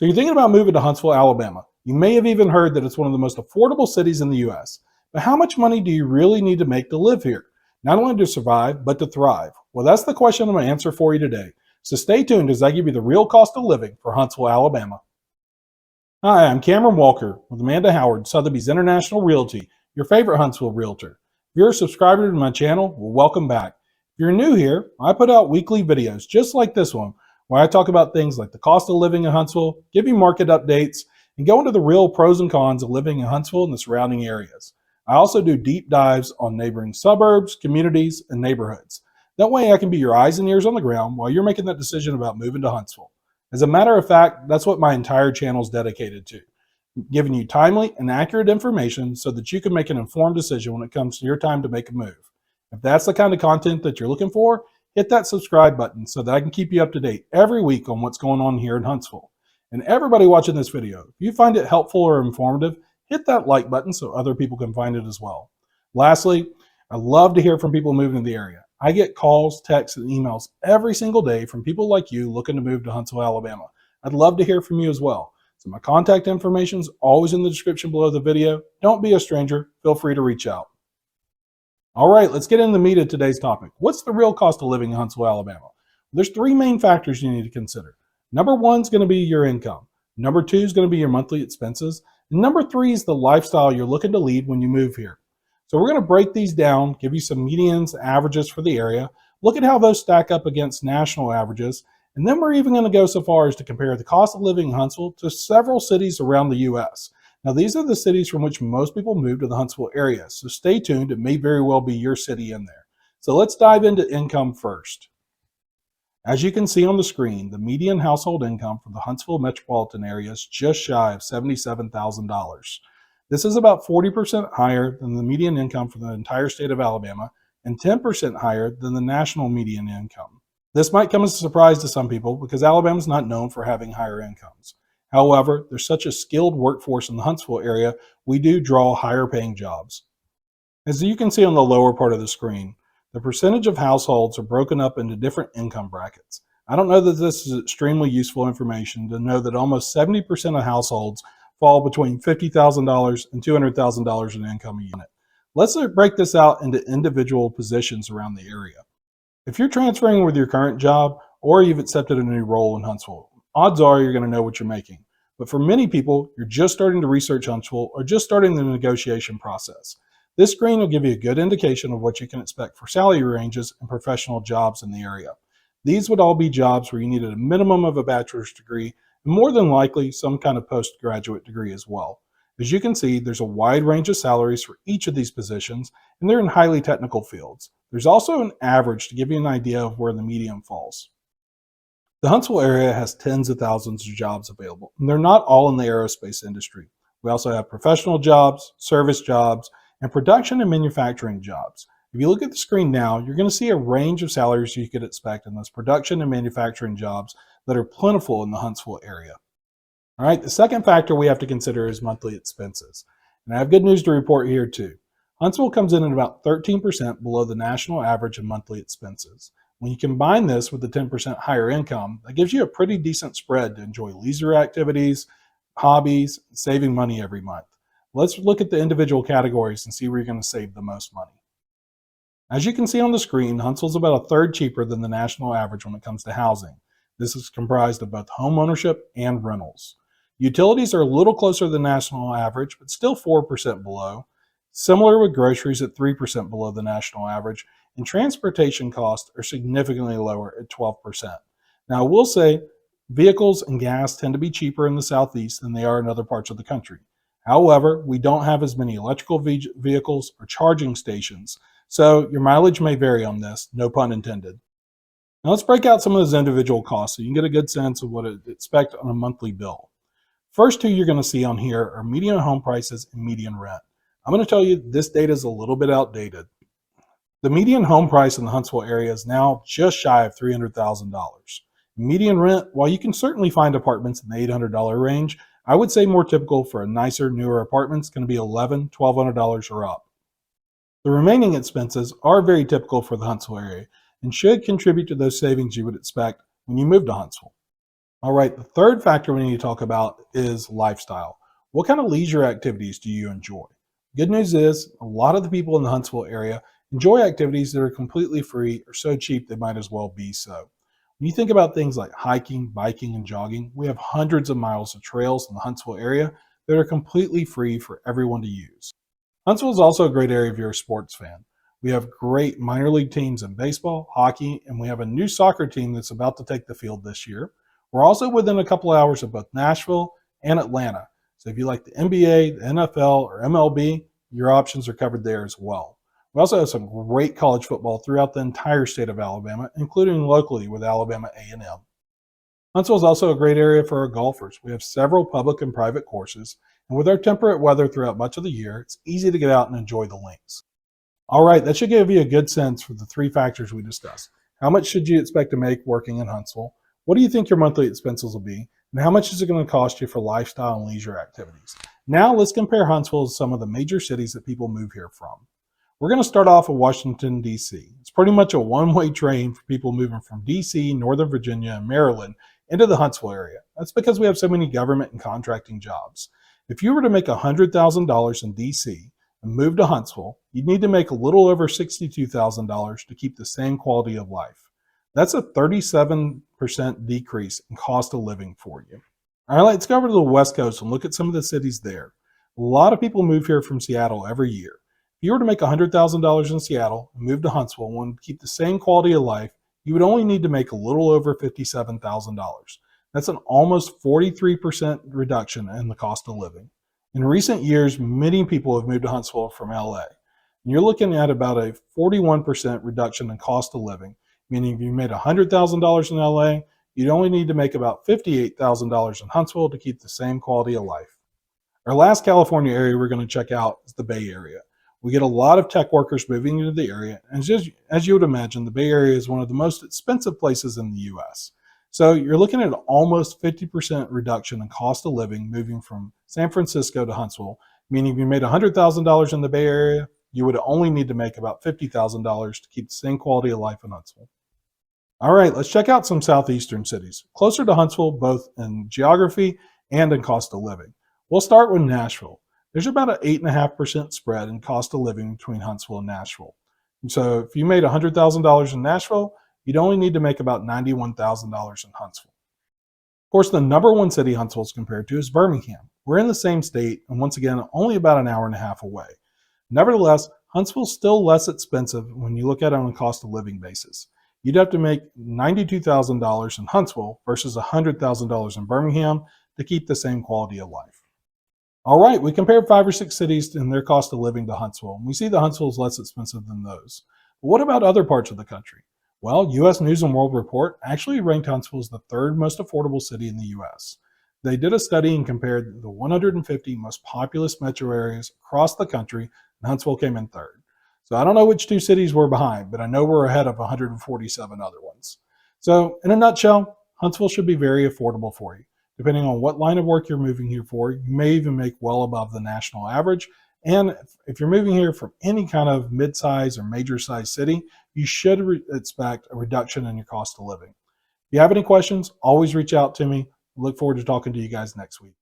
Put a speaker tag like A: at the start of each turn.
A: So you're thinking about moving to Huntsville, Alabama. You may have even heard that it's one of the most affordable cities in the U.S. But how much money do you really need to make to live here? Not only to survive, but to thrive. Well, that's the question I'm going to answer for you today. So stay tuned as I give you the real cost of living for Huntsville, Alabama. Hi, I'm Cameron Walker with Amanda Howard, Sotheby's International Realty, your favorite Huntsville realtor. If you're a subscriber to my channel, well, welcome back. If you're new here, I put out weekly videos just like this one, where I talk about things like the cost of living in Huntsville, give you market updates, and go into the real pros and cons of living in Huntsville and the surrounding areas. I also do deep dives on neighboring suburbs, communities, and neighborhoods. That way I can be your eyes and ears on the ground while you're making that decision about moving to Huntsville. As a matter of fact, that's what my entire channel is dedicated to, giving you timely and accurate information so that you can make an informed decision when it comes to your time to make a move. If that's the kind of content that you're looking for, hit that subscribe button so that I can keep you up to date every week on what's going on here in Huntsville. And everybody watching this video, if you find it helpful or informative, hit that like button so other people can find it as well. Lastly, I love to hear from people moving to the area. I get calls, texts, and emails every single day from people like you looking to move to Huntsville, Alabama. I'd love to hear from you as well. So my contact information is always in the description below the video. Don't be a stranger. Feel free to reach out. All right, let's get into the meat of today's topic. What's the real cost of living in Huntsville, Alabama? There's three main factors you need to consider. Number one is going to be your income. Number two is going to be your monthly expenses. And number three is the lifestyle you're looking to lead when you move here. So we're going to break these down, give you some medians, averages for the area, look at how those stack up against national averages, and then we're even going to go so far as to compare the cost of living in Huntsville to several cities around the U.S. Now, these are the cities from which most people move to the Huntsville area, so stay tuned. It may very well be your city in there. So let's dive into income first. As you can see on the screen, the median household income for the Huntsville metropolitan area is just shy of $77,000. This is about 40% higher than the median income for the entire state of Alabama and 10% higher than the national median income. This might come as a surprise to some people because Alabama is not known for having higher incomes. However, there's such a skilled workforce in the Huntsville area, we do draw higher paying jobs. As you can see on the lower part of the screen, the percentage of households are broken up into different income brackets. I don't know that this is extremely useful information to know that almost 70% of households fall between $50,000 and $200,000 in income a unit. Let's break this out into individual positions around the area. If you're transferring with your current job or you've accepted a new role in Huntsville, odds are you're going to know what you're making. But for many people, you're just starting to research Huntsville or just starting the negotiation process. This screen will give you a good indication of what you can expect for salary ranges and professional jobs in the area. These would all be jobs where you needed a minimum of a bachelor's degree and more than likely some kind of postgraduate degree as well. As you can see, there's a wide range of salaries for each of these positions, and they're in highly technical fields. There's also an average to give you an idea of where the median falls. The Huntsville area has tens of thousands of jobs available, and they're not all in the aerospace industry. We also have professional jobs, service jobs, and production and manufacturing jobs. If you look at the screen now, you're going to see a range of salaries you could expect in those production and manufacturing jobs that are plentiful in the Huntsville area. All right, the second factor we have to consider is monthly expenses. And I have good news to report here too. Huntsville comes in at about 13% below the national average in monthly expenses. When you combine this with the 10% higher income, that gives you a pretty decent spread to enjoy leisure activities, hobbies, and saving money every month. Let's look at the individual categories and see where you're going to save the most money. As you can see on the screen, Huntsville's about a third cheaper than the national average when it comes to housing. This is comprised of both home ownership and rentals. Utilities are a little closer to the national average, but still 4% below. Similar with groceries at 3% below the national average, and transportation costs are significantly lower at 12%. Now, I will say vehicles and gas tend to be cheaper in the Southeast than they are in other parts of the country. However, we don't have as many electrical vehicles or charging stations, so your mileage may vary on this, no pun intended. Now let's break out some of those individual costs so you can get a good sense of what to expect on a monthly bill. First two you're going to see on here are median home prices and median rent. I'm going to tell you this data is a little bit outdated. The median home price in the Huntsville area is now just shy of $300,000. Median rent, while you can certainly find apartments in the $800 range, I would say more typical for a nicer, newer apartment is going to be $1,100, $1,200 or up. The remaining expenses are very typical for the Huntsville area and should contribute to those savings you would expect when you move to Huntsville. All right, the third factor we need to talk about is lifestyle. What kind of leisure activities do you enjoy? Good news is a lot of the people in the Huntsville area enjoy activities that are completely free or so cheap they might as well be so. When you think about things like hiking, biking, and jogging, we have hundreds of miles of trails in the Huntsville area that are completely free for everyone to use. Huntsville is also a great area if you're a sports fan. We have great minor league teams in baseball, hockey, and we have a new soccer team that's about to take the field this year. We're also within a couple hours of both Nashville and Atlanta. So if you like the NBA, the NFL, or MLB, your options are covered there as well. We also have some great college football throughout the entire state of Alabama, including locally with Alabama A&M. Huntsville is also a great area for our golfers. We have several public and private courses, and with our temperate weather throughout much of the year, it's easy to get out and enjoy the links. All right, that should give you a good sense for the three factors we discussed. How much should you expect to make working in Huntsville? What do you think your monthly expenses will be? And how much is it going to cost you for lifestyle and leisure activities? Now let's compare Huntsville to some of the major cities that people move here from. We're going to start off with Washington, D.C. It's pretty much a one-way train for people moving from D.C., Northern Virginia, and Maryland into the Huntsville area. That's because we have so many government and contracting jobs. If you were to make $100,000 in D.C. and move to Huntsville, you'd need to make a little over $62,000 to keep the same quality of life. That's a 37% decrease in cost of living for you. All right, let's go over to the West Coast and look at some of the cities there. A lot of people move here from Seattle every year. If you were to make $100,000 in Seattle and move to Huntsville and want to keep the same quality of life, you would only need to make a little over $57,000. That's an almost 43% reduction in the cost of living. In recent years, many people have moved to Huntsville from LA. And you're looking at about a 41% reduction in cost of living, meaning if you made $100,000 in LA, you'd only need to make about $58,000 in Huntsville to keep the same quality of life. Our last California area we're going to check out is the Bay Area. We get a lot of tech workers moving into the area, and as you would imagine, the Bay Area is one of the most expensive places in the U.S. So you're looking at almost 50% reduction in cost of living moving from San Francisco to Huntsville, meaning if you made $100,000 in the Bay Area, you would only need to make about $50,000 to keep the same quality of life in Huntsville. All right, let's check out some southeastern cities, closer to Huntsville, both in geography and in cost of living. We'll start with Nashville. There's about an 8.5% spread in cost of living between Huntsville and Nashville. And so if you made $100,000 in Nashville, you'd only need to make about $91,000 in Huntsville. Of course, the number one city Huntsville is compared to is Birmingham. We're in the same state, and once again, only about an hour and a half away. Nevertheless, Huntsville's still less expensive when you look at it on a cost of living basis. You'd have to make $92,000 in Huntsville versus $100,000 in Birmingham to keep the same quality of life. All right, we compared 5 or 6 cities and their cost of living to Huntsville, and we see that Huntsville is less expensive than those. But what about other parts of the country? Well, U.S. News and World Report actually ranked Huntsville as the third most affordable city in the U.S. They did a study and compared the 150 most populous metro areas across the country, and Huntsville came in third. So I don't know which 2 cities we're behind, but I know we're ahead of 147 other ones. So in a nutshell, Huntsville should be very affordable for you. Depending on what line of work you're moving here for, you may even make well above the national average. And if you're moving here from any kind of mid-size or major-size city, you should expect a reduction in your cost of living. If you have any questions, always reach out to me. Look forward to talking to you guys next week.